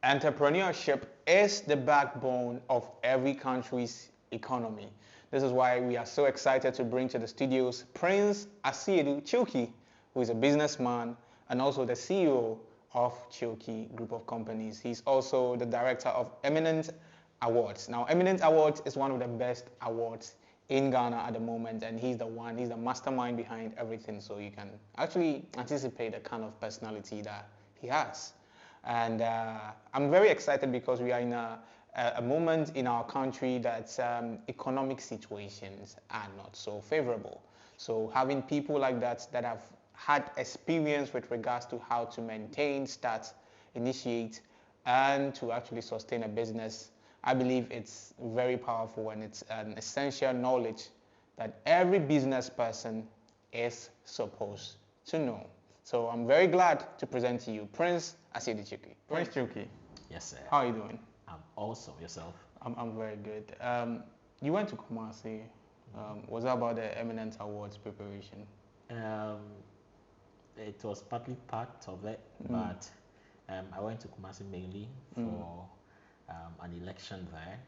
Entrepreneurship is the backbone of every country's economy. This is why we are so excited to bring to the studios Prince Asiedu Chilky, who is a businessman and also the CEO of Chilky Group of Companies. He's also the Director of Eminent Awards. Now, Eminent Awards is one of the best awards in Ghana at the moment, and he's the mastermind behind everything. So you can actually anticipate the kind of personality that he has. And I'm very excited because we are in a moment in our country that economic situations are not so favorable. So having people like that have had experience with regards to how to maintain, start, initiate, and to actually sustain a business, I believe it's very powerful, and it's an essential knowledge that every business person is supposed to know. So I'm very glad to present to you Prince Asiedu Chilky. Prince Chilky. Yes, sir. How are you doing? I'm awesome. Yourself? I'm very good. You went to Kumasi. Was that about the Eminent Awards preparation? It was partly part of it, but I went to Kumasi mainly for an election there.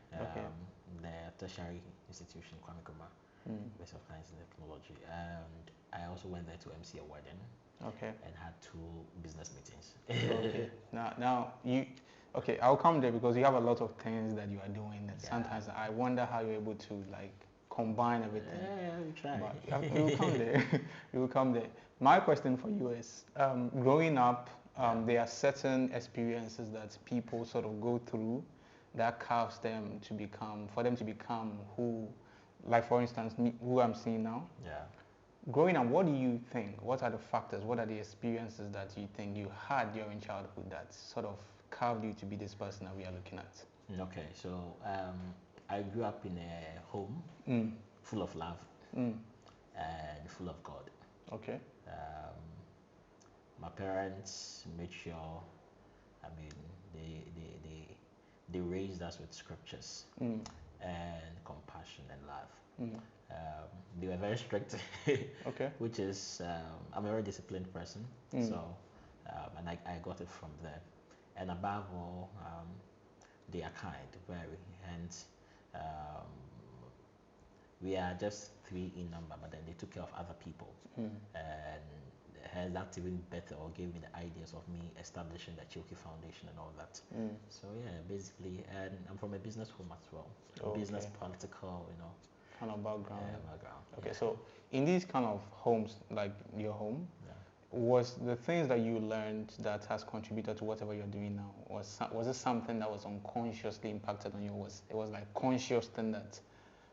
The tertiary institution, Kwame Nkrumah, University of Science and Technology, and I also went there to MC a wedding. And had 2 business meetings. Now you. Okay, I'll come there because you have a lot of things that you are doing, and sometimes I wonder how you're able to combine everything. Yeah, we try. But you will come there. You will come there. My question for you is, growing up, there are certain experiences that people sort of go through that carves them to become, who, like for instance, me, who I'm seeing now. Yeah. Growing up, what do you think? What are the factors? What are the experiences that you think you had during childhood that sort of carved you to be this person that we are looking at? Okay, so I grew up in a home full of love and full of God. Okay. My parents made sure, they raised us with scriptures and compassion and love. They were very strict, which is, I'm a very disciplined person, so, and I got it from them. And above all, they are kind, very, and we are just 3 in number, but then they took care of other people. And that even better, or gave me the ideas of me establishing the Chilky Foundation and all that. So yeah, basically, and I'm from a business home as well. Business, political, kind of background. Background. Okay, so in these kind of homes, like your home, was the things that you learned that has contributed to whatever you're doing now, was it something that was unconsciously impacted on you? It was like conscious thing that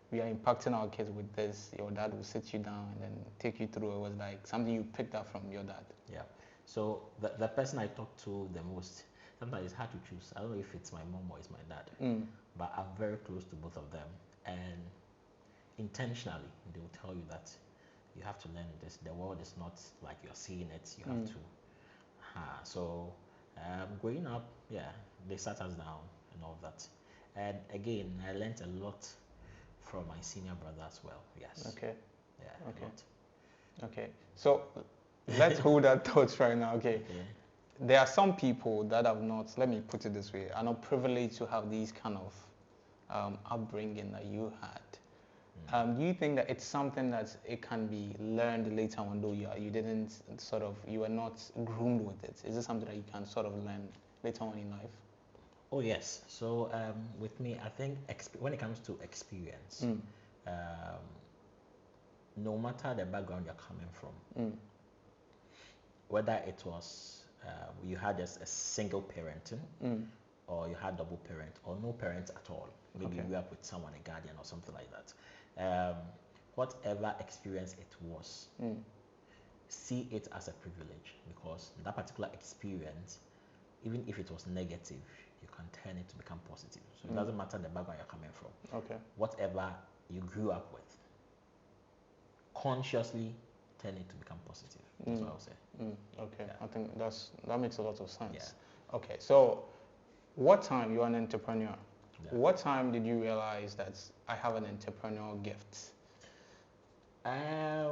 we are impacting our kids with this? Your dad will sit you down and then take you through. It was like something you picked up from your dad. Yeah. So the person I talk to the most, sometimes it's hard to choose. I don't know if it's my mom or it's my dad, but I'm very close to both of them, and intentionally they will tell you that you have to learn this. The world is not like you're seeing it. You have to. So growing up, they sat us down and all that. And again, I learned a lot from my senior brother as well. Yes. Okay. Yeah. Okay. Okay. So let's hold that thought right now. Okay. There are some people that have not, let me put it this way, are not privileged to have these kind of upbringing that you had. Do you think that it's something that it can be learned later on, though you were not groomed with it? Is it something that you can sort of learn later on in life? Oh yes. So with me, I think when it comes to experience, no matter the background you're coming from, whether it was you had a single parenting, or you had double parent, or no parents at all, maybe you grew up with someone, a guardian or something like that. Whatever experience it was, see it as a privilege, because that particular experience, even if it was negative, you can turn it to become positive. So it doesn't matter the background you're coming from. Okay. Whatever you grew up with, consciously turn it to become positive. That's what I would say. Okay. Yeah. I think that makes a lot of sense. Yeah. Okay. So what time you're an entrepreneur? Yeah. What time did you realize that I have an entrepreneurial gift? I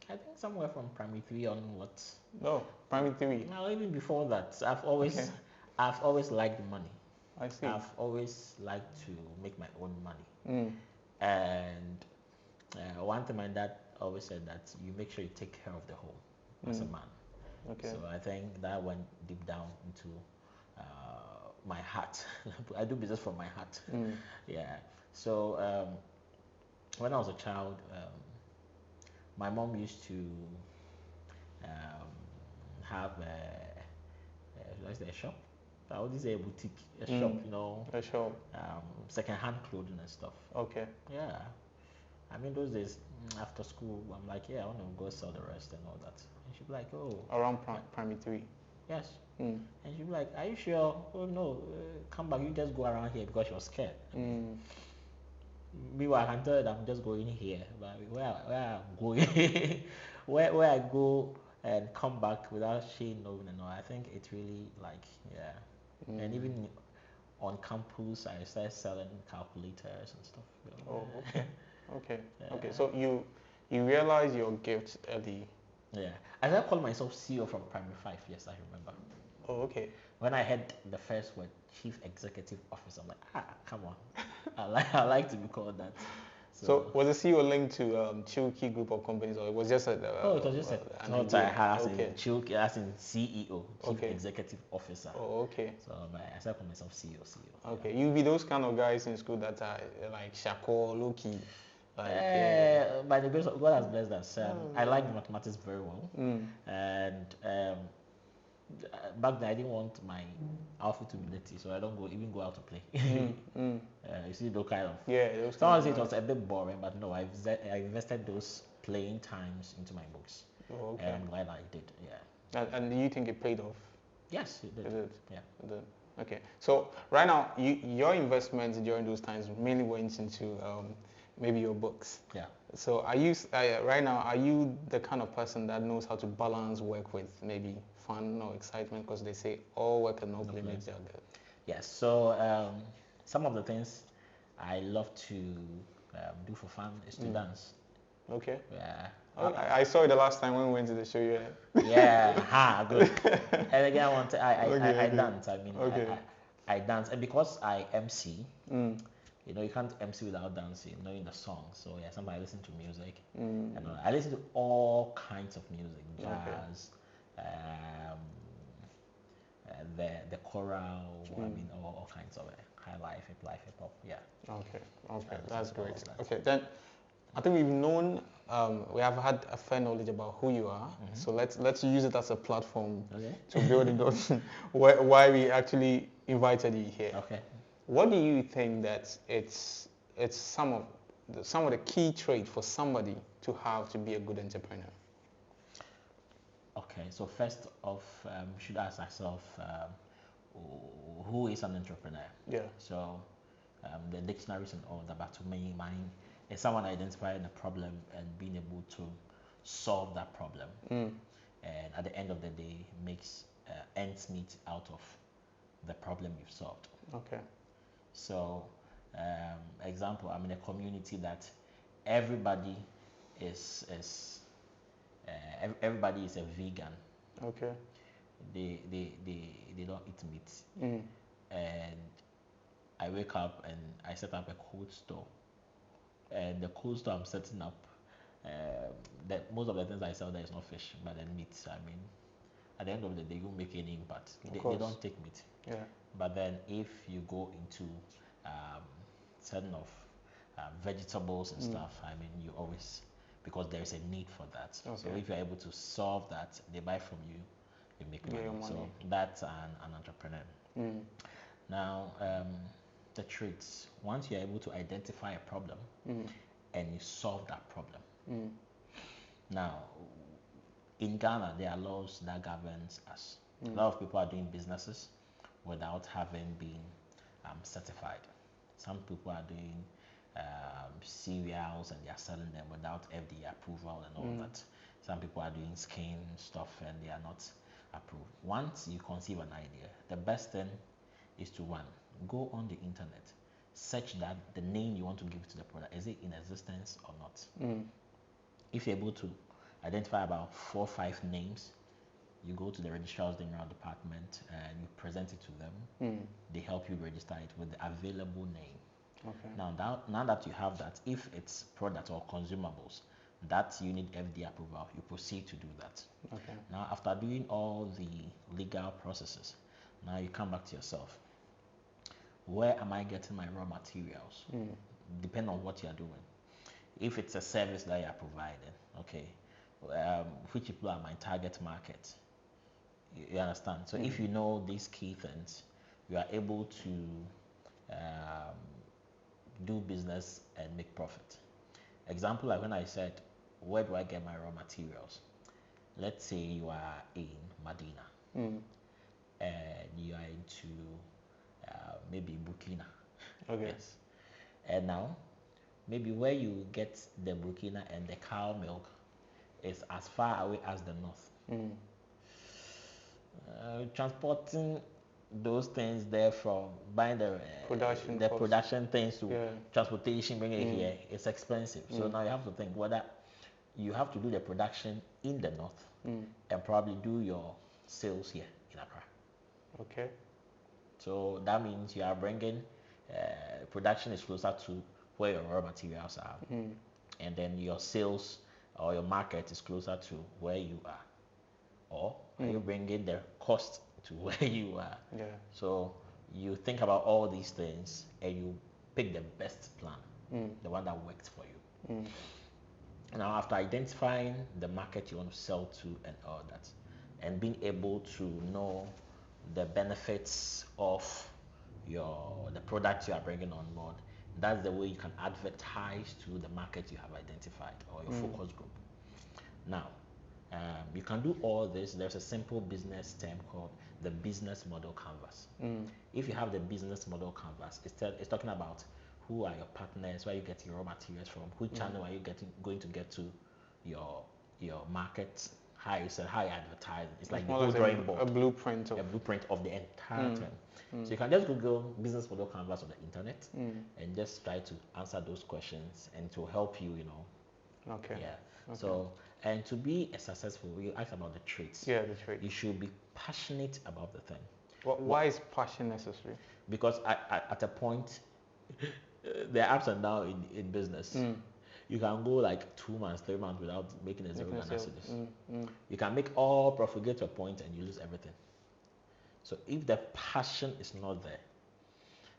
think somewhere from primary 3 onwards. No, primary 3. No, even before that. I've always I've always liked money. I see. I've always liked to make my own money. Mm. And one thing my dad always said that you make sure you take care of the home as a man. Okay. So I think that went deep down into my heart. I do business from my heart. Yeah. So when I was a child, my mom used to have a shop. I would say a boutique, a shop, you know, A shop. second-hand clothing and stuff. Okay. Yeah. I mean, those days after school, I'm like, yeah, I want to go sell the rest and all that. And she'd be like, oh. Around primary 3. Yes. And she'd be like, are you sure? Oh no, come back. You just go around here because you're scared. Meanwhile, I can tell that I'm just going here, but where I'm going, where I go and come back without she knowing and all. I think it's really like, yeah. And even on campus, I started selling calculators and stuff. Oh, okay. Okay. Okay. So you realize your gifts early. Yeah. I started calling myself CEO from primary 5. Yes, I remember. Oh, okay. When I heard the first word, Chief Executive Officer, I'm like, come on. I like to be called that. So was the CEO linked to Chilky group of companies, or it was just a? It was just an idea. I had as in Chilky, as in CEO, Chief Executive Officer. Oh, okay. So I started calling myself CEO. Okay, you be those kind of guys in school that are like Shako, Loki. Like, by the grace of God has blessed us. I like mathematics very well, and back then I didn't want my outfit to be dirty, so I don't even go out to play. You see those kind of. Yeah. Someone said it was a bit boring, but no, I invested those playing times into my books. Oh, okay. And while I did, yeah. And do you think it paid off? Yes, it did. It did. Yeah. It did. Okay. So right now, your investments during those times mainly went into maybe your books. Yeah. So are you right now? Are you the kind of person that knows how to balance work with maybe fun or excitement? Because they say all work and no play makes you good. Yes. So some of the things I love to do for fun is to dance. Okay. Yeah. I saw it the last time when we went to the show. Yeah. Good. And again, I dance. I mean, I dance, and because I MC. You know, you can't MC without dancing, knowing the song. So yeah, sometimes I listen to music, and I listen to all kinds of music, jazz, the choral. I mean, all kinds of high life, hip hop. Yeah. Okay, that's great. Okay, then I think we've known, we have had a fair knowledge about who you are. So let's use it as a platform to build it on why we actually invited you here. Okay. What do you think that it's some of the key traits for somebody to have to be a good entrepreneur? Okay, so first off, we should ask ourselves, who is an entrepreneur? Yeah. So the dictionaries and all that, but to me, mine is someone identifying a problem and being able to solve that problem, and at the end of the day, makes ends meet out of the problem you've solved. Okay. So, example, I'm in a community that everybody is everybody is a vegan. Okay. They don't eat meat. And I wake up and I set up a cold store. And the cold store I'm setting up, that most of the things I sell there is not fish, but then meat. I mean, at the end of the day, you won't make any impact. They don't take meat. Yeah. But then if you go into certain of vegetables and stuff, I mean, you always, because there is a need for that. Okay. So if you're able to solve that, they buy from you, you make money. So that's an entrepreneur. Now, the traits, once you're able to identify a problem and you solve that problem. Now, in Ghana, there are laws that governs us. A lot of people are doing businesses without having been certified. Some people are doing cereals and they are selling them without FDA approval and all that. Some people are doing skin stuff and they are not approved. Once you conceive an idea, the best thing is to go on the internet, search that the name you want to give to the product, is it in existence or not? If you're able to identify about 4 or 5 names, You go to the registrar's general department and you present it to them. They help you register it with the available name. Okay. Now that you have that, if it's product or consumables, that you need FDA approval, you proceed to do that. Okay. Now, after doing all the legal processes, now you come back to yourself. Where am I getting my raw materials? Depending on what you are doing. If it's a service that you are providing, okay, which people are my target market? You understand? So if you know these key things, you are able to do business and make profit. Example, like when I said, where do I get my raw materials? Let's say you are in Medina and you are into maybe Burkina. Okay. Yes. And now, maybe where you get the Burkina and the cow milk is as far away as the north. Transporting those things there from buying the production things to transportation, bringing it here, it's expensive. So now you have to think whether you have to do the production in the north and probably do your sales here in Accra. Okay. So that means you are bringing production is closer to where your raw materials are, and then your sales or your market is closer to where you are, or are you bringing the cost to where you are? Yeah. So you think about all these things and you pick the best plan, the one that works for you. Now, after identifying the market you want to sell to and all that, and being able to know the benefits of the product you are bringing on board, that's the way you can advertise to the market you have identified or your focus group. Now, you can do all this. There's a simple business term called the business model canvas. If you have the business model canvas, it's talking about who are your partners, where you get your raw materials from, which channel are you going to get to your market, how you advertise. It's like the whole drawing board, a blueprint of the entire thing. So you can just Google business model canvas on the internet and just try to answer those questions, and to help you, Okay. Yeah. Okay. So, and to be a successful, you ask about the traits. Yeah, the traits. You should be passionate about the thing. Why is passion necessary? Because at a point, there are ups and downs in business. You can go like 2 months, 3 months without making a zero Ghana cedis. You can make all profit, get to a point, and you lose everything. So if the passion is not there,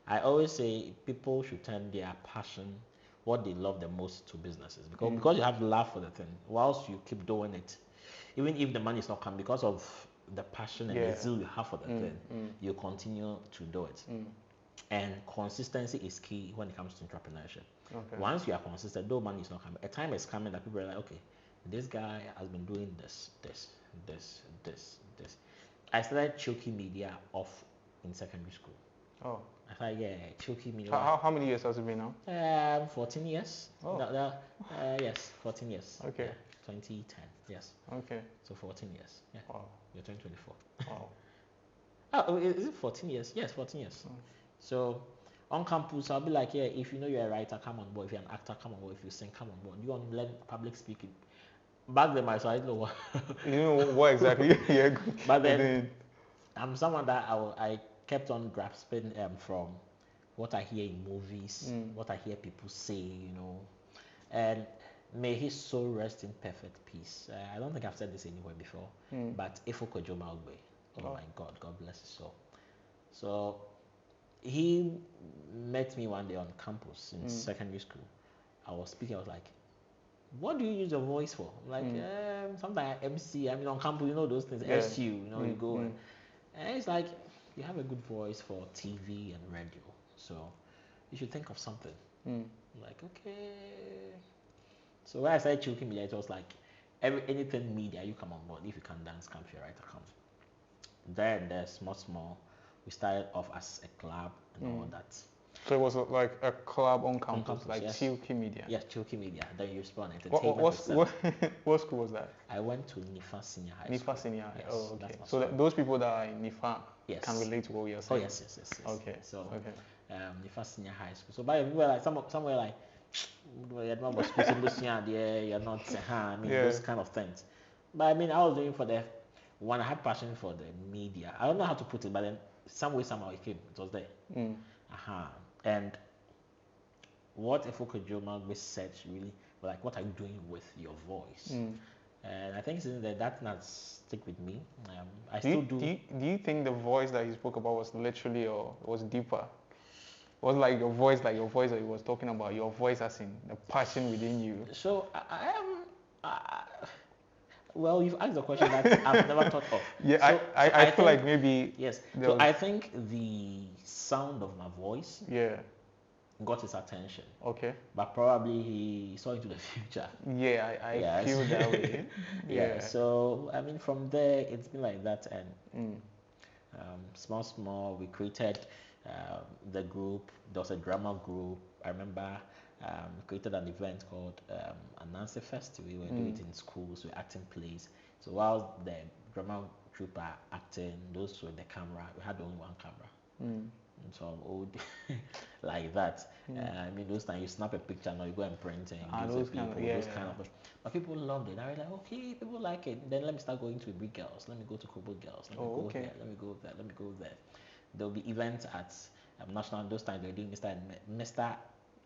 I always say people should turn their passion, what they love the most, to businesses, because you have love for the thing. Whilst you keep doing it, even if the money is not coming, because of the passion and the zeal you have for the thing, you continue to do it. And consistency is key when it comes to entrepreneurship. Okay. Once you are consistent, though money is not coming, a time is coming that people are like, okay, this guy has been doing this. I started Chilky Media off in secondary school. Oh. I thought, yeah, Chilky Media. How many years has it been now? 14 years. Oh. Yes, 14 years. Okay. Yeah, 2010. Yes. Okay. So 14 years. Yeah. Wow. You're 2024. Wow. Oh, is it 14 years? Yes, 14 years. So on campus, I'll be like, yeah, if you know you're a writer, come on board. If you're an actor, come on board. If you sing, come on board. You want to learn public speaking. Back then, I didn't know what. You know what exactly? Yeah. But then, I'm someone that I kept on grasping from what I hear in movies, what I hear people say, and may his soul rest in perfect peace. I don't think I've said this anywhere before, but Ifoko Jomagbe, oh my God, God bless his soul. So he met me one day on campus in secondary school. I was speaking, I was like, what do you use your voice for? I'm like, sometimes MC, on campus, those things, SU, you go and it's like, you have a good voice for TV and radio, so you should think of something. Like, okay. So when I started Chilky Media, it was like, anything media, you come on board. If you can dance, come, if you're a writer, come. Then small, we started off as a club and all that. So it was like a club on campus, like yes. Chilky Media. Yes, Chilky Media. Then you spawn entertainment. What school was that? I went to Nifa Senior High School. Nifa Senior High. Yes, oh, okay. So those people that are in Nifa can relate to what you're Oh saying. yes. Okay. So Nifa Senior High School. So by we were like somewhere like you're not you're not those kind of things. But I was doing for the when I had passion for the media, I don't know how to put it, but then some way, somehow it came. It was there. And what Efokojoma research really, like, what are you doing with your voice? And I think since that not stick with me. I still do. Do you think the voice that you spoke about was literally or was deeper? Was like your voice that he was talking about, your voice as in the passion within you? So I am. Well, you've asked a question that I've never thought of. Yeah, so I feel like maybe. Yes. So I think the sound of my voice. Yeah. Got his attention. Okay. But probably he saw into the future. Yeah, I feel that way. Yeah. So I mean, from there it's been like that, and small we created the group. There was a drama group. I remember created an event called Anansi Fest. We were doing it in schools. We were acting plays. So while the drama group are acting, those were the camera. We had only one camera. Some old like that. I mean, those times you snap a picture now, you go and print and give people those kind of. But people loved it. I was like, okay, people like it. Then let me start going to big girls. Let me go to Kobo girls. Let me go there. Let me go there. Let me go there. There'll be events at national. Those times they're doing Mr.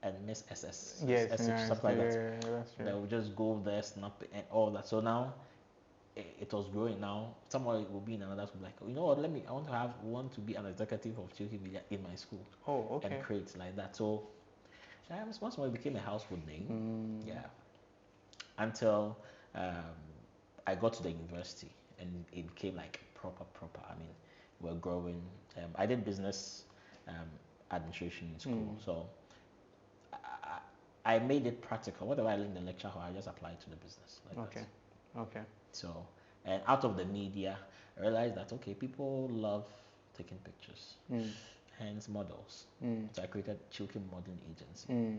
and Miss SS. Yes, stuff like that. Yeah, they will just go there, snap it, and all that. So now it was growing. Now someone will be in another school like, you know what, I want to be an executive of Chilky Media in my school. And create like that. So once more it became a household name. Yeah. Until I got to the university and it became like proper. I mean, we're growing. I did business administration in school. So I made it practical. Whatever I learned in the lecture hall, I just applied to the business. Okay. So, and out of the media, I realized that, okay, people love taking pictures, hence models. So I created Chilky Modeling Agency.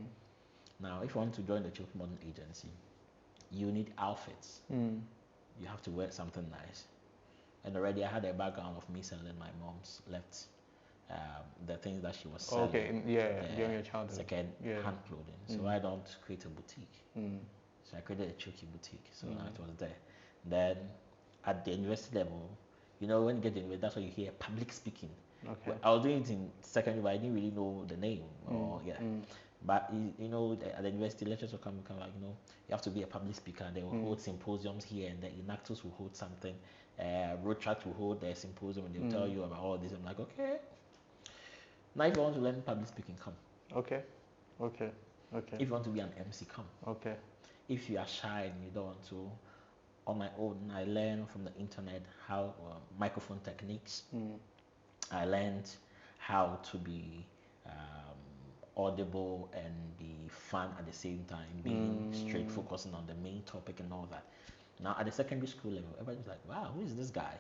Now, if you want to join the Chilky Modeling Agency, you need outfits. You have to wear something nice. And already I had a background of me selling my mom's left the things that she was selling. During your childhood. Second-hand clothing. So I don't create a boutique. So I created a Chilky boutique. So now it was there. Then at the university level, you know, when you get to university, that's why you hear public speaking. Okay. I was doing it in secondary, but I didn't really know the name. But you know, at the university, lectures will come like, you know, you have to be a public speaker. They will hold symposiums here, and the Inactus will hold something. Roadtrack will hold their symposium, and they'll tell you about all this. I'm like, okay. Now, if you want to learn public speaking, come. Okay. If you want to be an MC, come. Okay. If you are shy and you don't want to, on my own, I learned from the internet how microphone techniques. I learned how to be audible and be fun at the same time, being straight, focusing on the main topic and all that. Now, at the secondary school level, everybody's like, wow, who is this guy?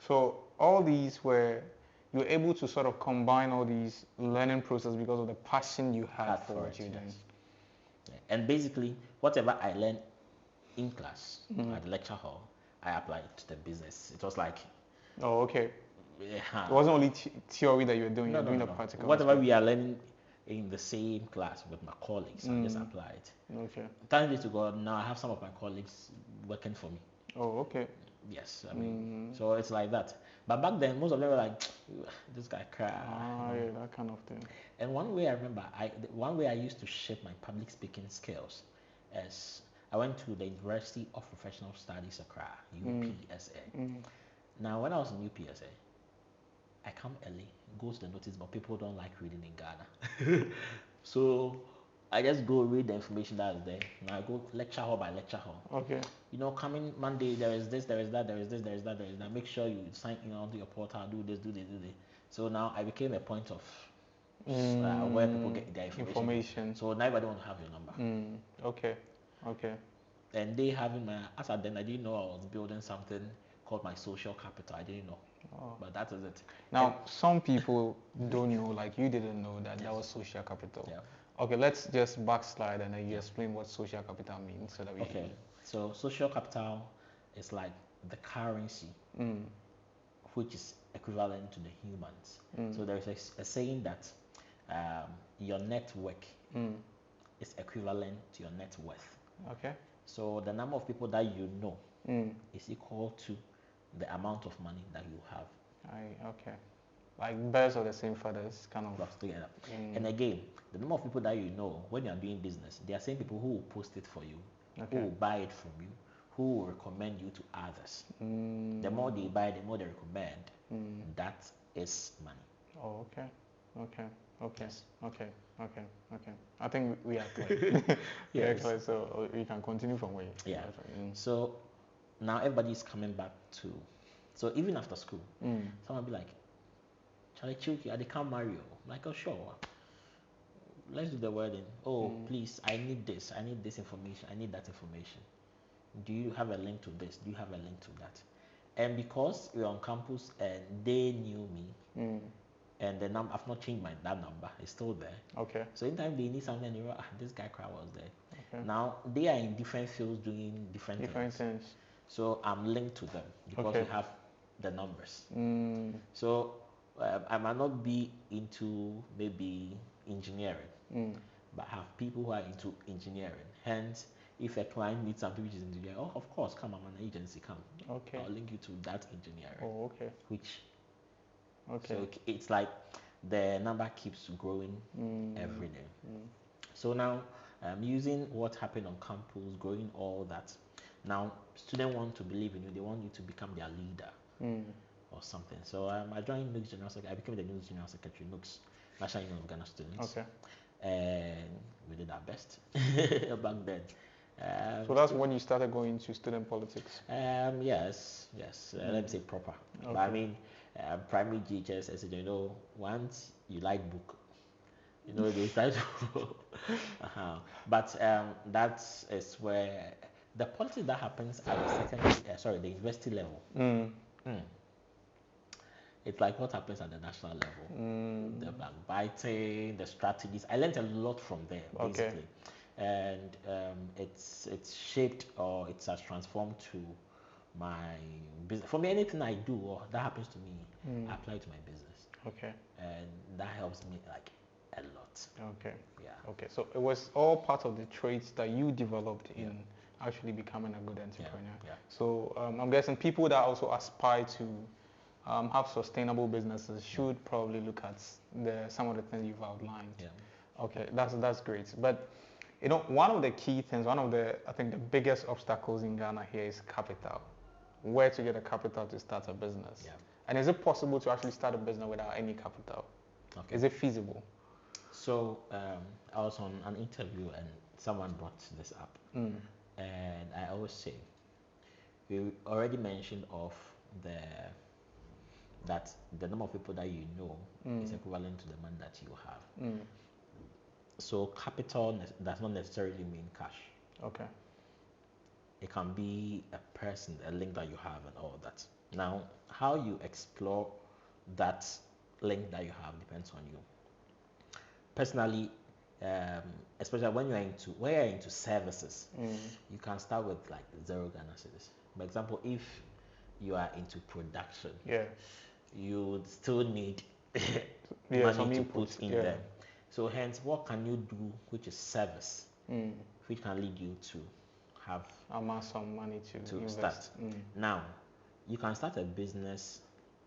So all these were, you were able to sort of combine all these learning process because of the passion you had for what you're doing. Yeah. And basically, whatever I learned in class at the lecture hall, I applied to the business. It was like, oh, okay. Yeah. It wasn't only theory that you were doing, you were doing the practical. Whatever we are learning in the same class with my colleagues, I just applied. Okay. Thanks to God, now I have some of my colleagues working for me. Oh, okay. Yes, I mean, so it's like that. But back then, most of them were like, this guy cry. Yeah, that kind of thing. And one way I remember, one way I used to shape my public speaking skills is I went to the University of Professional Studies Accra, UPSA. Now, when I was in UPSA, I come early, go to the notice, but people don't like reading in Ghana. So I just go read the information that is there. Now I go lecture hall by lecture hall. Okay. You know, coming Monday, there is this, there is that, there is this, there is that, there is that. Make sure you sign in onto your portal, do this, do this, do this. So now I became a point of where people get their information. So now everybody want to have your number. Okay. And they having my, as at then I didn't know I was building something called my social capital. I didn't know. But that is it. Now, some people don't know, like you didn't know that that was social capital. Yeah. Okay, let's just backslide and then you explain what social capital means so that we. Okay. So social capital is like the currency, which is equivalent to the humans. So there is a saying that your network is equivalent to your net worth. Okay. So the number of people that you know is equal to the amount of money that you have. Okay. Like birds of the same feathers, kind of. Flocks together. And again, the number of people that you know when you are doing business, there are same people who will post it for you, who will buy it from you, who will recommend you to others. The more they buy, the more they recommend. That is money. Oh, okay. Yes. Okay. I think we are clear. We are clear, so we can continue from where. Yeah. So now everybody is coming back to. So even after school, someone will be like, Charlie Chilky, I can't marry you. I'm like, oh sure. Let's do the wedding. Oh, please, I need this information. I need that information. Do you have a link to this? Do you have a link to that? And because we're on campus and they knew me, and the number, I've not changed that number, it's still there. Okay. So anytime they need something, they go, this guy crowd was there. Okay. Now they are in different fields doing different things. So I'm linked to them because we have the numbers. So I might not be into maybe engineering, but have people who are into engineering. Hence, if a client needs something which is engineering, oh, of course, come, I'm an agency, come. Okay. I'll link you to that engineering. Oh, okay. So it's like the number keeps growing every day. So now, using what happened on campus, growing all that, now students want to believe in you. They want you to become their leader or something. So I joined NUGS General Secretary. I became the NUGS General Secretary, NUGS, National Union of Ghana Students. Okay. And we did our best back then. So that's when you started going to student politics? Yes. Let me say proper. But I mean, primary GHS, Asiedu, once you like book, they try to. But that is where the politics that happens at the the university level. It's like what happens at the national level. The backbiting, the strategies. I learned a lot from there, basically. And it's shaped, or it has transformed to my business. For me, anything I do or that happens to me, I apply to my business. Okay. And that helps me like a lot. Okay. Yeah. Okay. So it was all part of the traits that you developed in actually becoming a good entrepreneur. Yeah. So I'm guessing people that also aspire to have sustainable businesses should probably look at some of the things you've outlined. Yeah. Okay. That's great. But one of the key things, I think the biggest obstacles in Ghana here is capital. Where to get a capital to start a business. Yeah. And is it possible to actually start a business without any capital? Okay. Is it feasible? So I was on an interview and someone brought this up. And I always say, we already mentioned that the number of people that you know is equivalent to the money that you have. So capital does not necessarily mean cash. Okay. It can be a person, a link that you have and all that. Now, how you explore that link that you have depends on you. Personally, especially when you're into services, you can start with like 0 Ghana cedis. For example, if you are into production, you would still need money to put in there. So hence, what can you do which is service, which can lead you to have amass some money to invest. Start. Now, you can start a business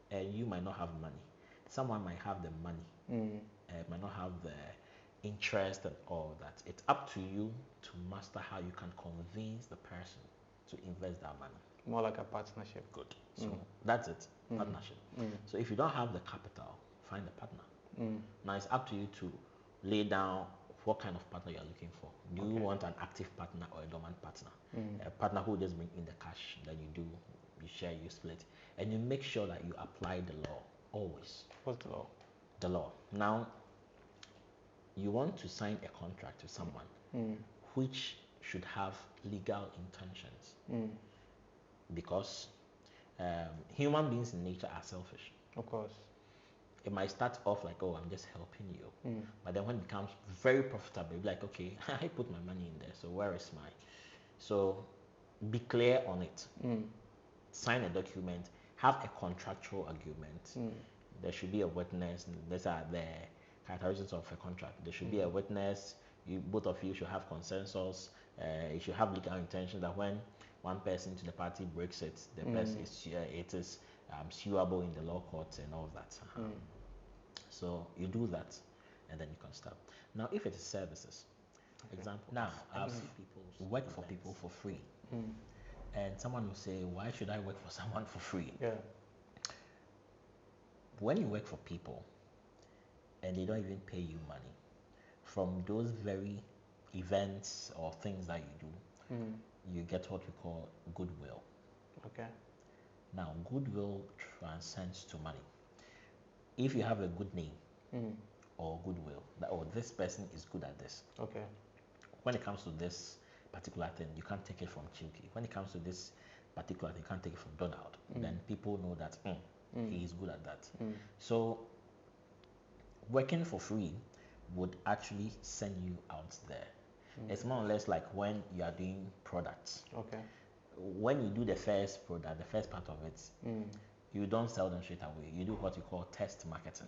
and you might not have money. Someone might have the money, might not have the interest and all that. It's up to you to master how you can convince the person to invest that money. More like a partnership. Good. So that's it, partnership. So if you don't have the capital, find a partner. Now it's up to you to lay down what kind of partner you're looking for. Do you want an active partner or a dormant partner? A partner who just bring in the cash, then you share, you split. And you make sure that you apply the law, always. What's the law? The law. Now, you want to sign a contract with someone which should have legal intentions. Because human beings in nature are selfish. Of course. It might start off like, oh, I'm just helping you. But then when it becomes very profitable, you'll be like, okay, I put my money in there, so where is mine? So be clear on it. Sign a document, have a contractual agreement. There should be a witness. These are the characteristics of a contract. There should be a witness. Both of you should have consensus. You should have legal intention that when one person to the party breaks it, the person it is suable in the law courts and all of that. So you do that, and then you can start. Now, if it is services, example, now I've worked for people for free, and someone will say, why should I work for someone for free? Yeah. When you work for people and they don't even pay you money, from those very events or things that you do, you get what we call goodwill. Okay. Now, goodwill transcends to money. If you have a good name or goodwill, that this person is good at this. Okay. When it comes to this particular thing, you can't take it from Chilky. When it comes to this particular thing, you can't take it from Donald. Then people know that he is good at that. So working for free would actually send you out there. It's more or less like when you are doing products. Okay. When you do the first product, the first part of it, you don't sell them straight away. You do what you call test marketing.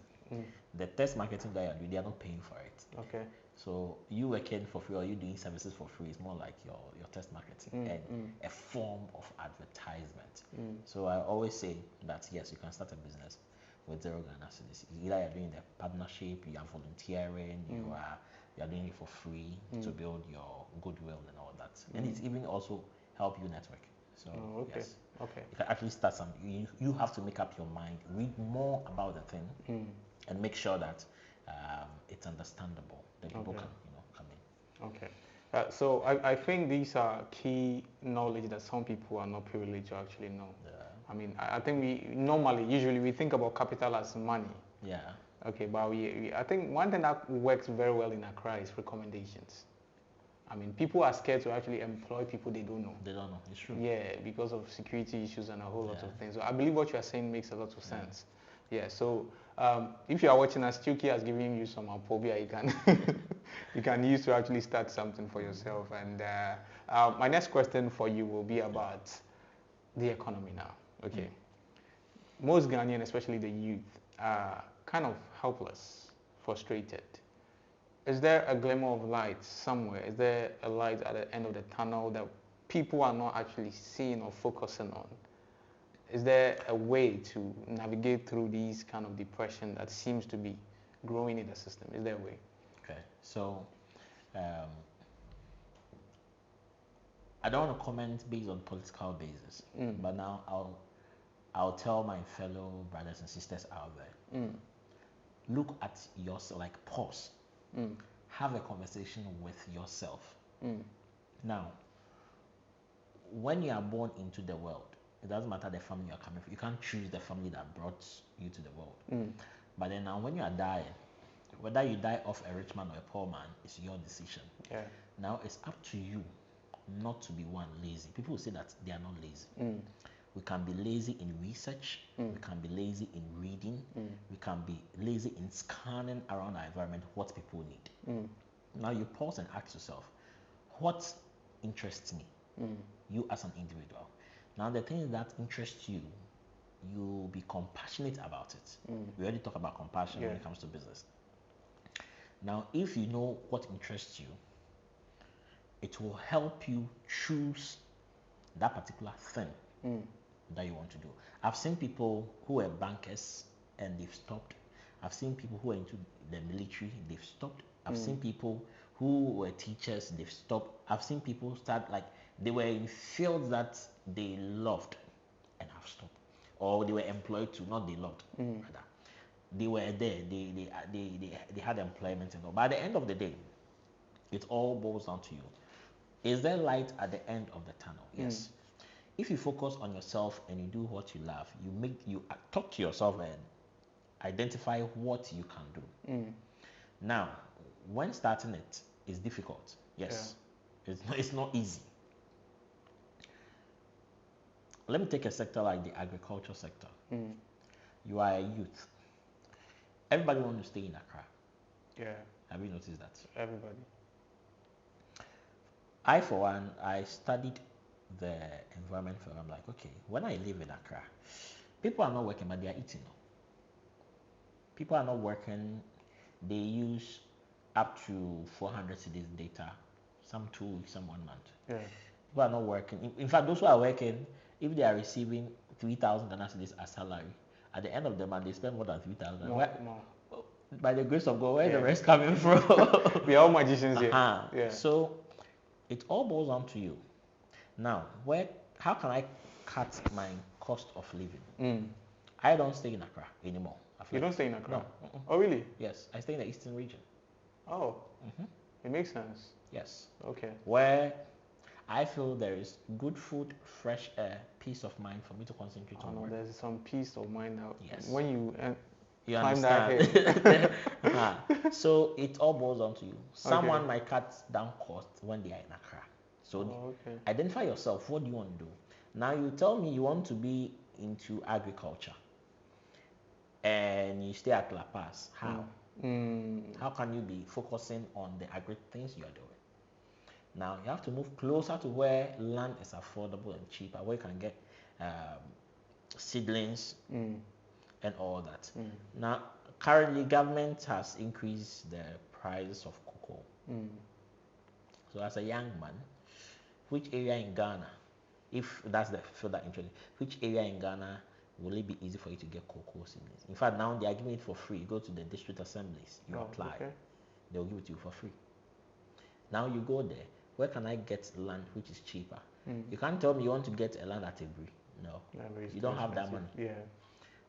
The test marketing that you are doing, they are not paying for it. Okay. So you working for free or you doing services for free is more like your test marketing and a form of advertisement. So I always say that yes, you can start a business with 0 Ghana cedis. Either you're doing the partnership, you are volunteering, you are doing it for free to build your goodwill and all that. And it's even also help you network. So yes, okay. you can actually start some. You have to make up your mind, read more about the thing, and make sure that it's understandable that people can come in. Okay. So I think these are key knowledge that some people are not privileged to actually know. Yeah. I mean, I think usually we think about capital as money. Yeah. Okay, but I think one thing that works very well in Accra is recommendations. I mean, people are scared to actually employ people they don't know. They don't know. It's true. Yeah, because of security issues and a whole lot of things. So I believe what you are saying makes a lot of sense. Yeah. So if you are watching us, Chilky has given you some apobia you can you can use to actually start something for yourself. And my next question for you will be about the economy now. Okay. Most Ghanaians, especially the youth, are kind of helpless, frustrated. Is there a glimmer of light somewhere? Is there a light at the end of the tunnel that people are not actually seeing or focusing on? Is there a way to navigate through these kind of depression that seems to be growing in the system? Is there a way? Okay, so I don't want to comment based on political basis, but now I'll tell my fellow brothers and sisters out there. Look at yourself, like pause. Have a conversation with yourself. Now, when you are born into the world, it doesn't matter the family you are coming from. You can't choose the family that brought you to the world. But then now when you are dying, whether you die of a rich man or a poor man, it's your decision. Yeah. Now it's up to you not to be lazy. People will say that they are not lazy. We can be lazy in research. We can be lazy in reading. We can be lazy in scanning around our environment what people need. Now you pause and ask yourself, what interests me? You as an individual. Now the things that interest you, you'll be compassionate about it. We already talk about compassion when it comes to business. Now if you know what interests you, it will help you choose that particular thing that you want to do. I've seen people who were bankers and they've stopped. I've seen people who are into the military, they've stopped. I've seen people who were teachers, they've stopped. I've seen people start like they were in fields that they loved and have stopped. Or they were employed to, not they loved, rather. They were there, they had employment and all. But at the end of the day, it all boils down to you. Is there light at the end of the tunnel? Yes. If you focus on yourself and you do what you love, you talk to yourself and identify what you can do. Now, when starting it is difficult. Yes. Yeah. It's not easy. Let me take a sector like the agriculture sector. You are a youth. Everybody wants to stay in Accra. Yeah. Have you noticed that? Everybody. I, for one, I studied the environment for. I'm like, okay, when I live in Accra, people are not working, but they are eating. People are not working. They use up to 400 cedis data, some 2 weeks, some 1 month. Yeah. who are not working. In fact, those who are working, if they are receiving 3,000 Ghana cedis as salary, at the end of the month they spend more than 3,000. More. By the grace of God, where is the rest coming from? We are all magicians here. Yeah. So it all boils down to you. Now, how can I cut my cost of living? I don't stay in Accra anymore. You don't stay in Accra? No. Oh, really? Yes, I stay in the eastern region. Oh, it makes sense. Yes. Okay. Where I feel there is good food, fresh air, peace of mind for me to concentrate on work. There's some peace of mind now. Yes. When you climb understand. that hill. So it all boils down to you. Someone might cut down costs when they are in Accra. So identify yourself. What do you want to do? Now you tell me you want to be into agriculture and you stay at La Paz. How? How can you be focusing on the agri things you are doing? Now you have to move closer to where land is affordable and cheaper, where you can get seedlings and all that. Now currently government has increased the price of cocoa. So as a young man, which area in Ghana, if that's the field that interests you, which area in Ghana will it be easy for you to get cocoa seedlings? In fact, now they are giving it for free. You go to the district assemblies, you apply, they'll give it to you for free. Now you go there. Where can I get land which is cheaper? You can't tell me you want to get a land at Ebri. No, you don't have that money. Yeah.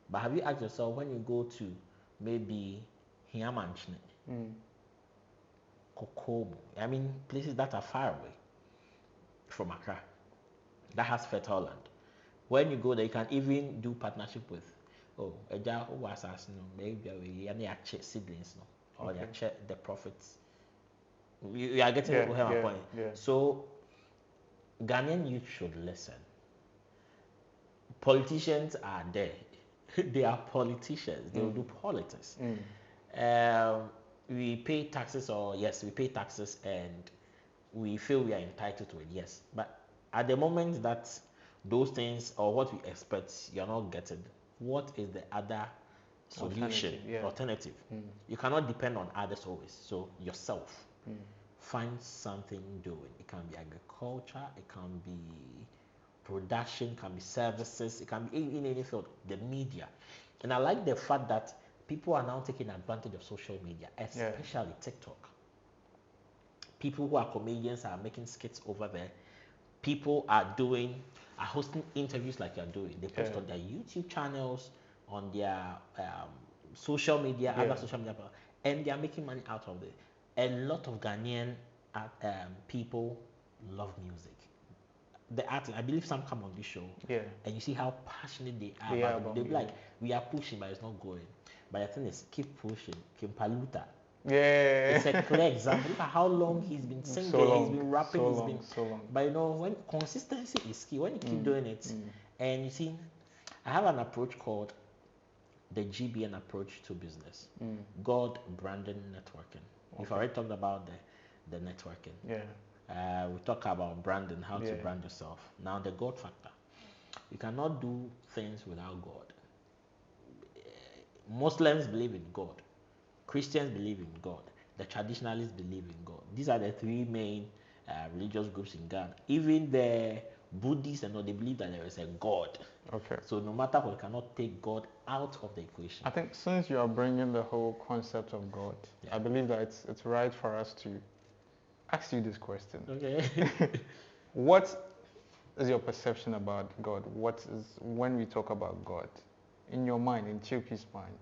But have you asked yourself, when you go to maybe Hiamanchne, Kokomo, I mean places that are far away from Accra, that has fertile land. When you go there, you can even do partnership with maybe siblings, or they check the profits. You are getting my point. Yeah. So Ghanaian youth should listen. Politicians are there. They are politicians. They will do politics. We pay taxes, we pay taxes, and we feel we are entitled to it. Yes, but at the moment that those things or what we expect you're not getting, what is the other solution? Alternative. You cannot depend on others always. So yourself. Find something doing. It can be agriculture, it can be production, it can be services, it can be in any field, the media. And I like the fact that people are now taking advantage of social media, especially TikTok. People who are comedians are making skits over there. People are hosting interviews like you're doing. They post on their YouTube channels, on their social media, other social media, and they are making money out of it. A lot of Ghanaian people love music. The artists, I believe some come on this show, and you see how passionate they are about it. They'll be like, we are pushing, but it's not going. But the thing is, keep pushing. Kimpaluta. It's a clear example. Look at how long he's been singing, he's been rapping, so long. But when consistency is key, when you keep doing it, and you see, I have an approach called the GBN approach to business. God branding networking. We've already talked about the networking. We talk about branding, how to brand yourself. Now the God factor. You cannot do things without God. Muslims believe in God. Christians believe in God. The traditionalists believe in God. These are the three main religious groups in Ghana. Even the Buddhists and all, they believe that there is a God. So no matter what, you cannot take God out of the equation. I think since you are bringing the whole concept of God, I believe that it's right for us to ask you this question. What is your perception about God? What is, when we talk about God, in your mind, in Chilky's mind,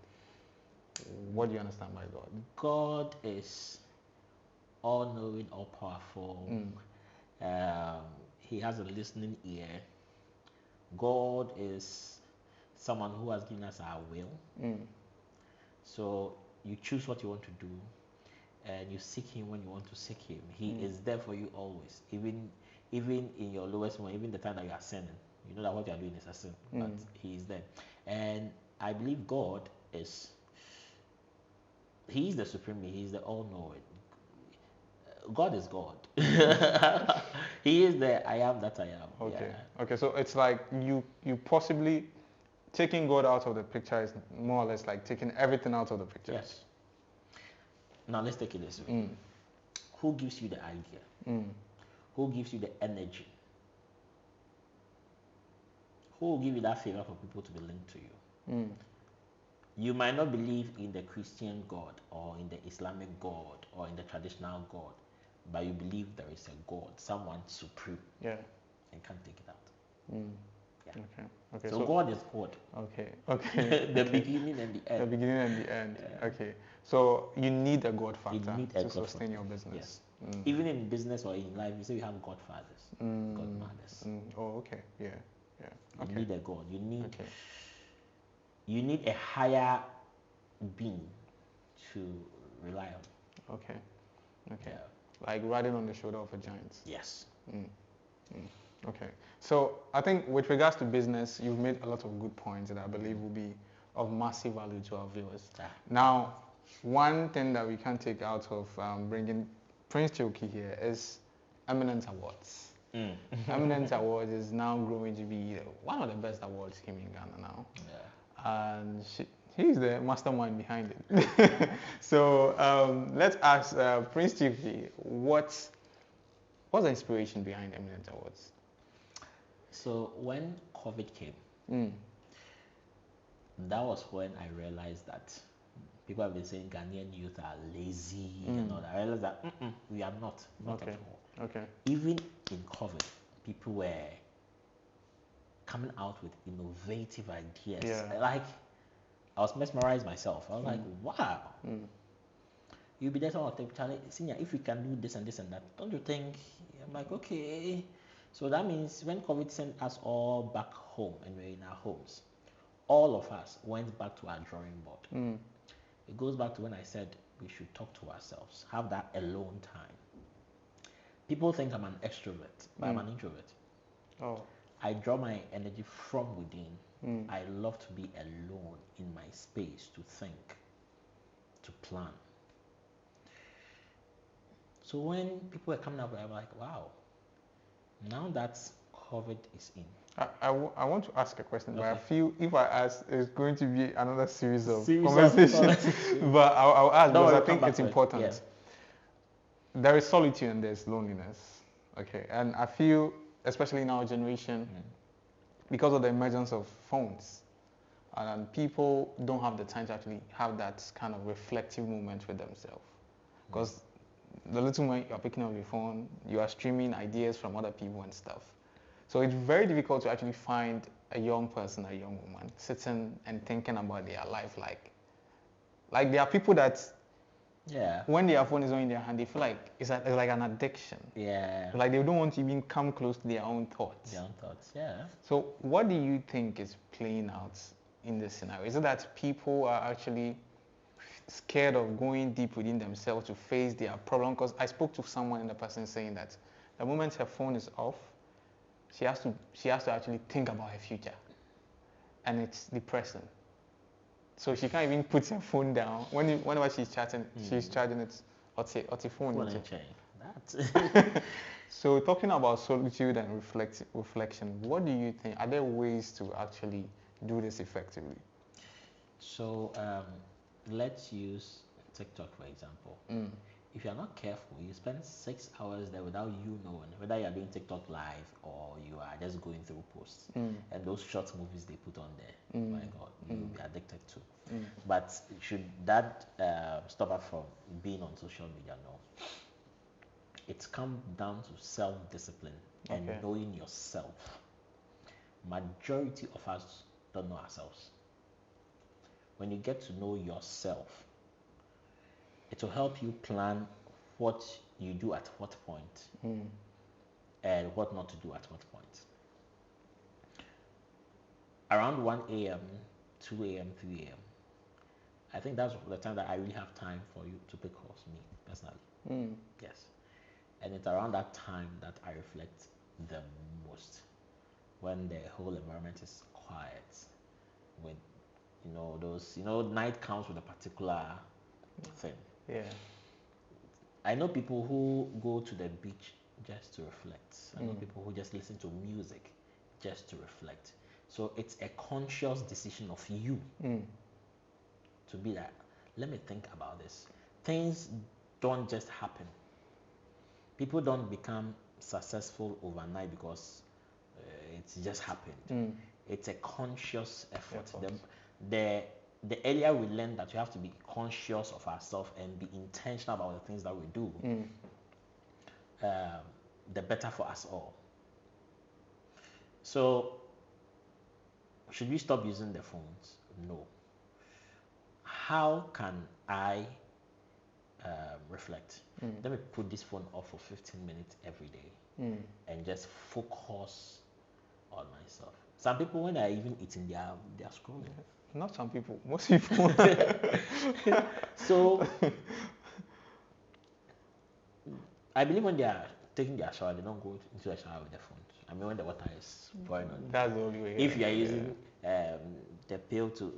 what do you understand by God? God is all-knowing, all-powerful. He has a listening ear. God is someone who has given us our will. So you choose what you want to do, and you seek Him when you want to seek Him. He is there for you always, even in your lowest moment, even the time that you are sinning. You know that what you are doing is a sin, but He is there. And I believe God is. He is the supreme. He is the all-knowing. God is God. He is the I am that I am. Okay. So it's like you possibly taking God out of the picture is more or less like taking everything out of the picture. Yes. Now let's take it this way. Who gives you the idea? Who gives you the energy? who will give you that favor for people to be linked to you? You might not believe in the Christian God or in the Islamic God or in the traditional God, but you believe there is a God, someone supreme. Yeah. And can't take it out. Yeah. Okay. Okay. So God is God. Okay. Okay. The beginning and the end. The beginning and the end. Yeah. Okay. So you need a God factor to sustain your business. Yes. Even in business or in life, you say you have godfathers, godmothers. Oh, okay. Yeah. Yeah. Okay. You need a God. You need a higher being to rely on. Okay. Okay. Yeah. Like riding on the shoulder of a giant. Yes. Okay. So I think with regards to business, you've made a lot of good points that I believe will be of massive value to our viewers. Now, one thing that we can't take out of bringing Prince Chilky here is Eminent Awards. Eminent Awards is now growing to be one of the best awards here in Ghana now. Yeah. And he's the mastermind behind it. So let's ask Prince Chilky, what's the inspiration behind Eminent Awards? So when COVID came, that was when I realized that people have been saying Ghanaian youth are lazy and all that. I realized that we are not at all. Okay. Even in COVID, people were coming out with innovative ideas. Yeah. Like, I was mesmerized myself. I was like, wow. You'll be there, someone will tell you, Senior, if we can do this and this and that, don't you think? I'm like, okay. So that means when COVID sent us all back home and we're in our homes, all of us went back to our drawing board. It goes back to when I said we should talk to ourselves, have that alone time. People think I'm an extrovert, but I'm an introvert. Oh. I draw my energy from within. I love to be alone in my space to think, to plan. So when people were coming up, I'm like, wow, now that COVID is in. I want to ask a question, but I feel if I ask, it's going to be another series of conversations. But I'll ask because I think it's important. Yeah. There is solitude and there's loneliness. Okay, and I feel, especially in our generation, because of the emergence of phones, and people don't have the time to actually have that kind of reflective moment with themselves. Because the little moment you're picking up your phone, you are streaming ideas from other people and stuff. So it's very difficult to actually find a young person, a young woman, sitting and thinking about their life. Like there are people that, when their phone is on in their hand, they feel like it's like an addiction. Yeah. Like they don't want to even come close to their own thoughts. Yeah. So what do you think is playing out in this scenario? Is it that people are actually scared of going deep within themselves to face their problem? Because I spoke to someone and the person saying that the moment her phone is off, she has to actually think about her future, and it's depressing. So she can't even put her phone down. Whenever she's chatting, she's charging it on the phone. So talking about solitude and reflection, what do you think? Are there ways to actually do this effectively? So let's use TikTok for example. If you're not careful, you spend 6 hours there without you knowing whether you're doing TikTok live or you are just going through posts. And those short movies they put on there, my God, you'll be addicted to. But should that stop us from being on social media? No. It's come down to self-discipline and knowing yourself. Majority of us don't know ourselves. When you get to know yourself, it will help you plan what you do at what point and what not to do at what point. Around 1 a.m., 2 a.m., 3 a.m., I think that's the time that I really have time for you to pick calls, me personally. Yes. And it's around that time that I reflect the most, when the whole environment is quiet, with night comes with a particular thing. Yeah. I know people who go to the beach just to reflect. I know people who just listen to music just to reflect. So it's a conscious decision of you to be like, let me think about this. Things don't just happen. People don't become successful overnight because it's just happened. it's a conscious effort. The earlier we learn that we have to be conscious of ourselves and be intentional about the things that we do, the better for us all. So, should we stop using the phones? No. How can I reflect? Let me put this phone off for 15 minutes every day and just focus on myself. Some people, when they're even eating, they are scrolling. Not some people, most people. So, I believe when they are taking their shower, they don't go into the shower with their phones. I mean, when the water is pouring on you. That's the only way. If you are using the pail to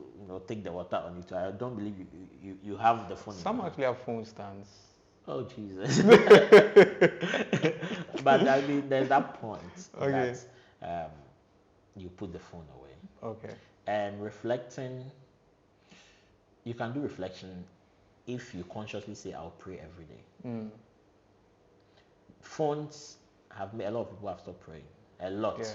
take the water on it, I don't believe you have the phone. Some actually have phone stands. Oh Jesus! But I mean, there's that point that you put the phone away. Okay. And reflecting, you can do reflection if you consciously say, "I'll pray every day." Phones have made a lot of people have stopped praying. A lot. Yeah,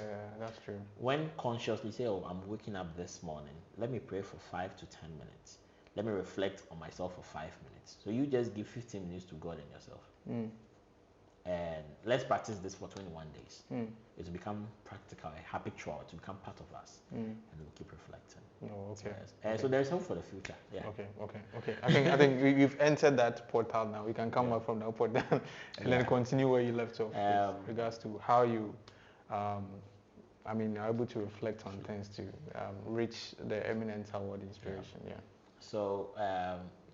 that's true. When consciously say, "Oh, I'm waking up this morning. Let me pray for 5 to 10 minutes. Let me reflect on myself for 5 minutes." So you just give 15 minutes to God and yourself. And let's practice this for 21 days. It will become practical, a habit chore to become part of us, and we'll keep reflecting. Oh, okay. So there's hope for the future. Yeah. Okay. I think we've entered that portal now. We can come back from that portal and then continue where you left off with regards to how you, are able to reflect on things to reach the Eminent Award inspiration. Yeah. So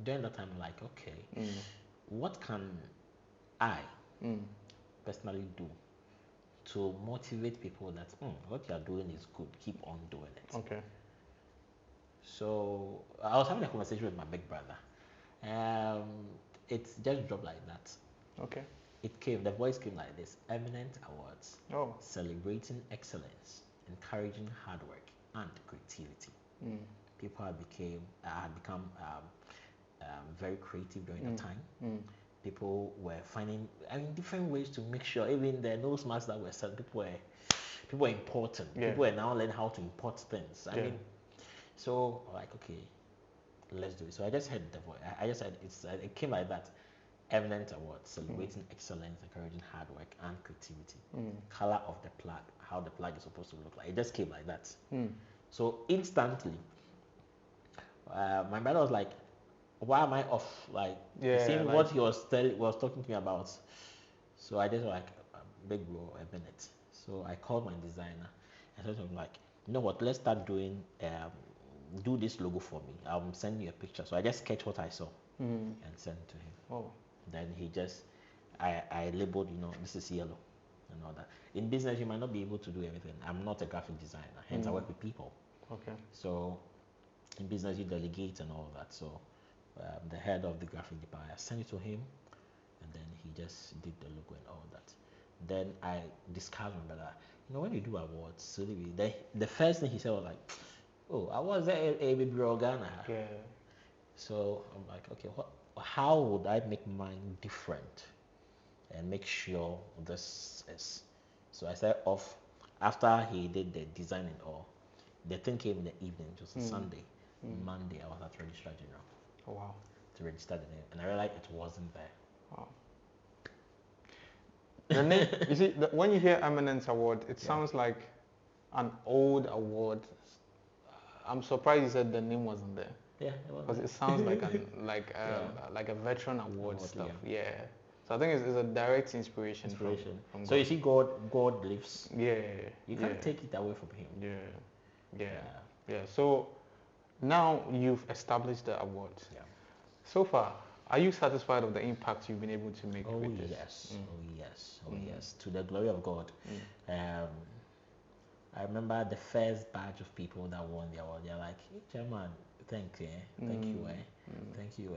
during that time, I'm like, okay, what can I personally do to motivate people that what you are doing is good, keep on doing it? Okay. So I was having a conversation with my big brother. It just dropped like that. Okay. The voice came like this: Eminent Awards, celebrating excellence, encouraging hard work and creativity. People had become very creative during that time. People were finding different ways to make sure even the nose masks that were selling, people were important. People were now learning how to import things. I mean, so like, okay, let's do it. So I just heard the voice. I just said it came like that: Eminent Awards, celebrating excellence, encouraging hard work and creativity. Color of the plug, how the plug is supposed to look like. It just came like that. So instantly, my brother was like, "Why am I off? Like, seeing what he was talking to me about." So I just like, "Big bro, a minute." So I called my designer and said to him, like, "You know what? Let's start doing. Do this logo for me. I'll send you a picture." So I just sketched what I saw and sent it to him. Oh. Then he just, I labeled, this is yellow and all that. In business, you might not be able to do everything. I'm not a graphic designer, hence I work with people. Okay. So in business, you delegate and all that. So the head of the graphic department, I sent it to him, and then he just did the logo and all that. Then I discussed with my brother, when you do awards, so the first thing he said was like, "Oh, awards are a baby Ghana." Yeah. So I'm like, okay, how would I make mine different and make sure this is? So I started off after he did the design and all. The thing came in the evening, just Sunday. Monday, I was at Registrar General. Oh, wow. To register the name, and I realized it wasn't there. Wow. The name, you see, when you hear Eminent Award, it sounds like an old award. I'm surprised you said the name wasn't there. Yeah, because it sounds like like a veteran award stuff. Yeah. So I think it's a direct inspiration. From so you see, God lives. Yeah. You can't take it away from Him. Yeah. So now you've established the award. Yeah. So far, are you satisfied with the impact you've been able to make with this? Yes. Oh yes. To the glory of God. I remember the first batch of people that won the award. They're like, "Hey, Chairman, thank you. Thank you.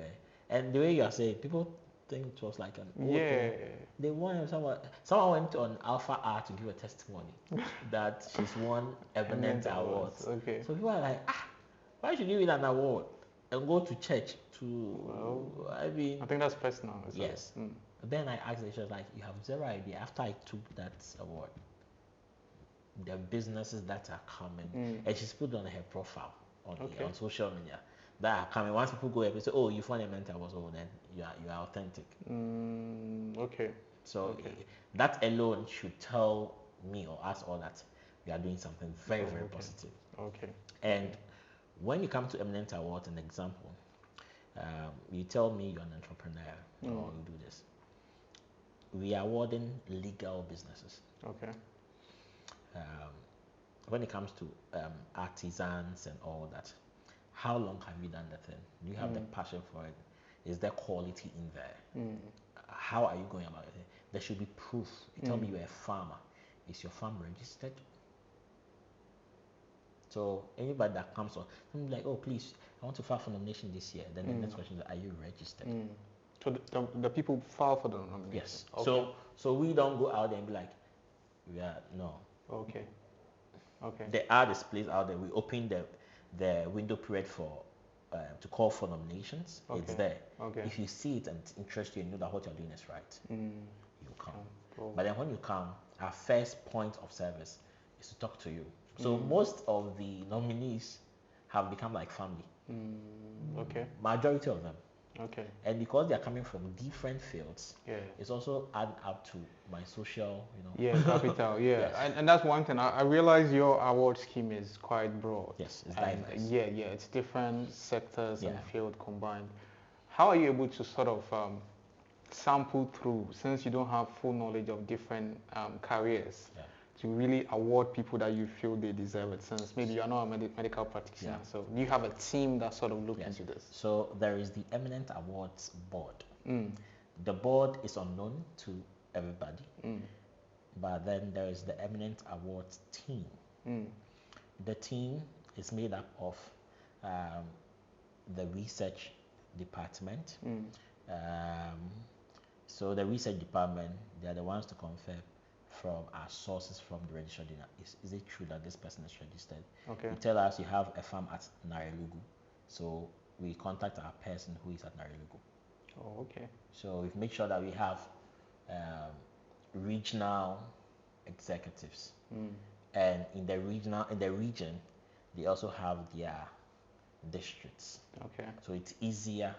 And the way you are saying, people think it was like an old thing. They won. Someone went on Alpha R to give a testimony that she's won Eminent Awards. Okay. So people are like, why should you win an award and go to church to? I think that's personal. Yes. Then I asked her, she was like, "You have zero idea. After I took that award, the businesses that are coming, and she's put on her profile on social media that are coming. Once people go up and say, "Oh, you've won Eminent Awards," oh, then you are authentic. Okay. So that alone should tell me or us all that we are doing something very positive. Okay. And when you come to Eminent Awards, an example, you tell me you're an entrepreneur or you do this. We are awarding legal businesses. Okay. When it comes to artisans and all that, how long have you done the thing? Do you have the passion for it? Is there quality in there? How are you going about it? There should be proof. You tell me you're a farmer. Is your farm registered? So anybody that comes on, I'm like, oh please, I want to file for nomination this year. Then the next question is, are you registered? So the people file for the nomination? Yes. Okay. So we don't go out there and be like, no. Okay. There are displays out there. We open the window period for to call for nominations. It's there. If you see it and it interests you and you know that what you're doing is right, you come. But then when you come, our first point of service is to talk to you. So most of the nominees have become like family. Majority of them. Okay. And because they are coming from different fields, it's also add up to my social, capital. Yes. And that's one thing. I realize your award scheme is quite broad. Yes, it's diverse. It's different sectors and field combined. How are you able to sort of sample through, since you don't have full knowledge of different careers, to really award people that you feel they deserve it, since maybe you're not a medical practitioner? So do you have a team that sort of look into this? So there is the Eminent Awards board. The board is unknown to everybody, but then there is the Eminent Awards team. The team is made up of the research department. So the research department, they are the ones to confirm from our sources from the registered donor. Is it true that this person is registered? Okay. You tell us you have a farm at Narelugu, so we contact our person who is at Narelugu. Oh, okay. So we've made sure that we have regional executives, and in the region, they also have their districts. Okay. So it's easier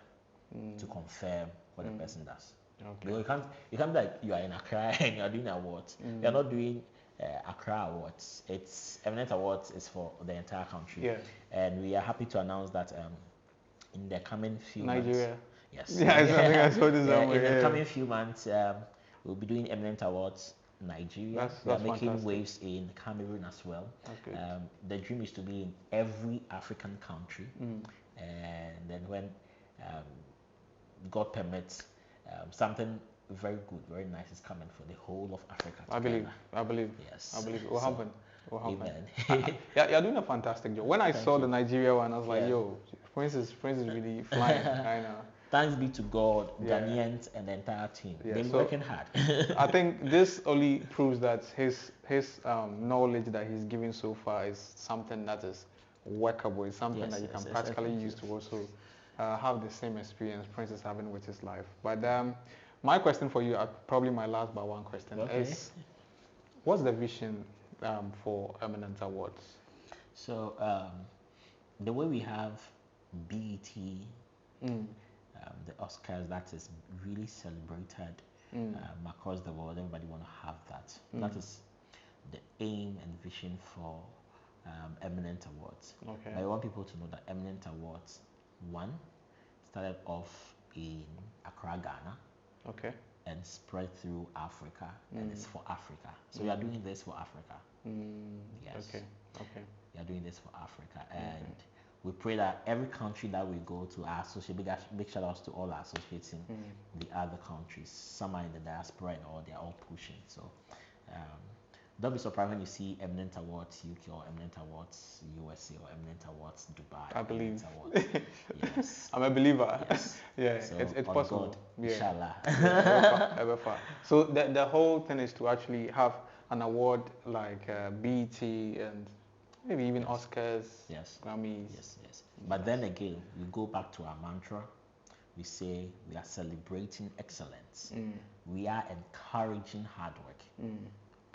to confirm what the person does. Okay. You can't be like you are in Accra and you are doing awards. You are not doing Accra Awards. It's Eminent Awards is for the entire country. And we are happy to announce that in the coming few Nigeria. months. Yes. Yeah, I think I saw this in the coming few months, we'll be doing Eminent Awards Nigeria. We are making waves in Cameroon as well. That's good. The dream is to be in every African country, and then when God permits, something very good, very nice is coming for the whole of Africa. I believe. Yes. I believe it will happen. Amen. You're doing a fantastic job. When I saw the Nigeria one, I was like, yo, Prince is really flying. I know. Thanks be to God, Ghanaians and the entire team. They've been working hard. I think this only proves that his knowledge that he's giving so far is something that is workable. It's something that you can practically use to also have the same experience Prince is having with his life. But my question for you, probably my last but one question, is what's the vision for Eminent Awards? So the way we have BET, the Oscars, that is really celebrated across the world. Everybody want to have that. That is the aim and vision for Eminent Awards. I want people to know that Eminent Awards started off in Accra, Ghana, and spread through Africa, and it's for Africa. So we are doing this for Africa. Yes. We are doing this for Africa, and we pray that every country that we go to, our associate, big shout outs to all our associates in the other countries. Some are in the diaspora or they're all pushing. So don't be surprised when you see Eminent Awards UK or Eminent Awards USA or Eminent Awards Dubai. I believe. Awards. Yes. I'm a believer. Yes. Yeah, so it's possible. God, inshallah. Ever far. So the whole thing is to actually have an award like BET and maybe even Oscars, Grammys. Yes. But then again, we go back to our mantra. We say we are celebrating excellence. We are encouraging hard work.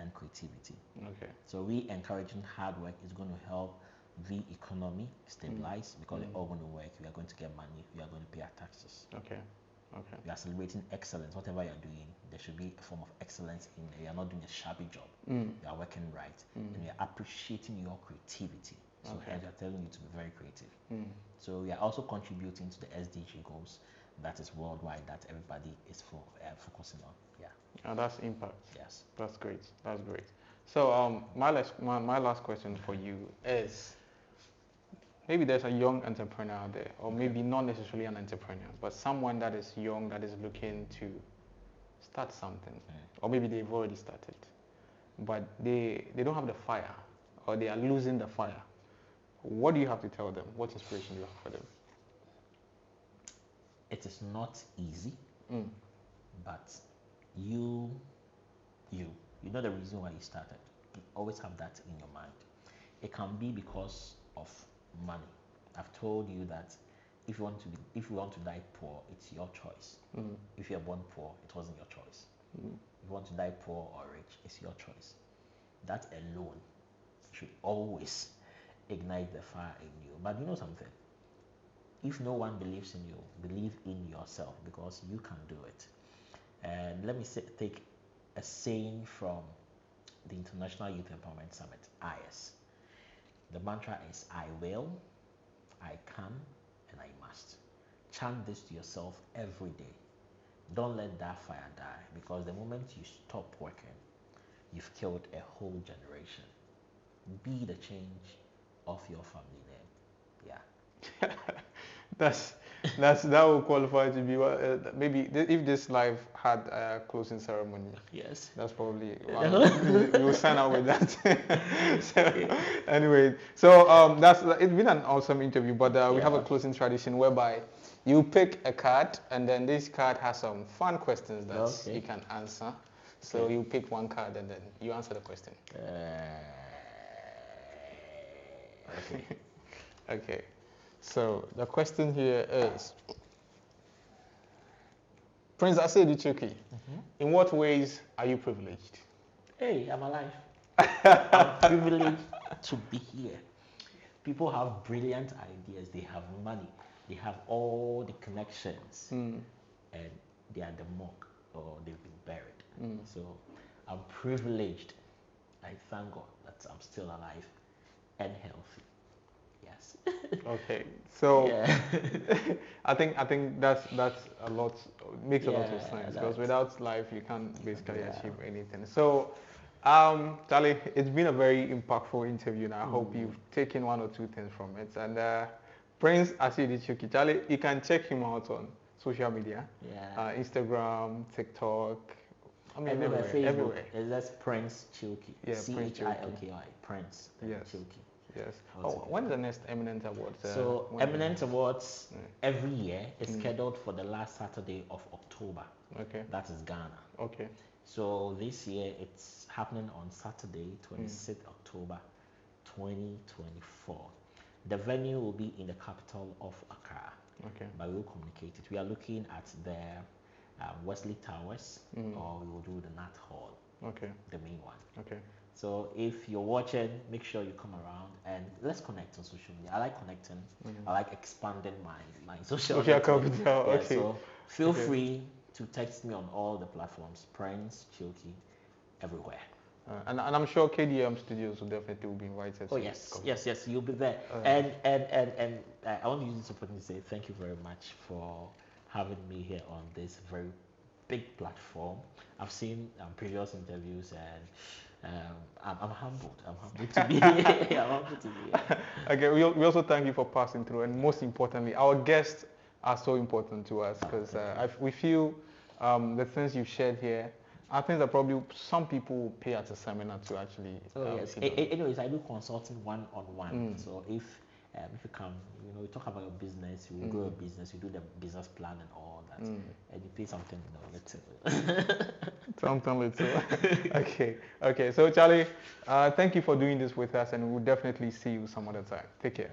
and creativity. Okay. So we encouraging hard work is going to help the economy stabilize because they're all going to work. We are going to get money. We are going to pay our taxes. Okay. Okay. We are celebrating excellence. Whatever you're doing, there should be a form of excellence in there. You're not doing a shabby job. You are working right, and we are appreciating your creativity. So hence we are telling you to be very creative. So we are also contributing to the SDG goals that is worldwide that everybody is focusing on. Yeah. And that's impact. Yes. That's great. That's great. So my last question for you is, maybe there's a young entrepreneur out there, or maybe not necessarily an entrepreneur, but someone that is young that is looking to start something, or maybe they've already started, but they don't have the fire, or they are losing the fire. What do you have to tell them? What inspiration do you have for them? It is not easy, but you know the reason why you started. You always have that in your mind. It can be because of money. I've told you that if you want to die poor, it's your choice. If you're born poor, it wasn't your choice. If you want to die poor or rich, it's your choice. That alone should always ignite the fire in you. But you know something? If no one believes in you, believe in yourself, because you can do it. And let me take a saying from the International Youth Empowerment Summit, IS. The mantra is, I will, I can, and I must. Chant this to yourself every day. Don't let that fire die, because the moment you stop working, you've killed a whole generation. Be the change of your family name. Yeah. That will qualify to be maybe if this live had a closing ceremony. Yes. That's probably we will sign out with that. Anyway, so it's been an awesome interview, but we have a closing tradition whereby you pick a card, and then this card has some fun questions that you can answer. So you pick one card and then you answer the question. Okay. Okay. So the question here is, Prince Asiedu Chilky, in what ways are you privileged? Hey, I'm alive. I'm privileged to be here. People have brilliant ideas. They have money. They have all the connections, and they are the morgue, or they've been buried. So I'm privileged. I thank God that I'm still alive and healthy. Yes. Okay. So I think that's a lot, makes a lot of sense, because without life you can't basically achieve anything. So Charlie, it's been a very impactful interview, and I hope you've taken one or two things from it. And Prince Asiedu Chilky, Charlie, you can check him out on social media, Instagram, TikTok. I mean, everywhere. That's Prince Chilky. Yeah, Prince Chilky. Prince. Yes. Chilky. Yes. When's the next Eminent Awards? So Eminent Awards every year is scheduled for the last Saturday of October. Okay. That is Ghana. Okay. So this year it's happening on Saturday, 26th October 2024. The venue will be in the capital of Accra. Okay. But we will communicate it. We are looking at the Wesley Towers, or we will do the Nat Hall. Okay. The main one. Okay. So if you're watching, make sure you come around and let's connect on social media. I like connecting. I like expanding my social capital. Okay. So feel free to text me on all the platforms, Prince Chilky, everywhere. And I'm sure KDM Studios will definitely be invited. Oh yes, you'll be there. And I want to use this opportunity to say thank you very much for having me here on this very big platform. I've seen previous interviews, and I'm humbled. I'm humbled to be here. I'm humbled to be here. Okay, we also thank you for passing through, and most importantly, our guests are so important to us, because we feel the things you've shared here are things that probably some people will pay at a seminar to actually. Yes. Anyways, I do consulting one-on-one. So if you come, we talk about your business, you grow your business, you do the business plan and all that, and you pay something little. Something little. Okay. So Charlie, thank you for doing this with us, and we'll definitely see you some other time. Take care.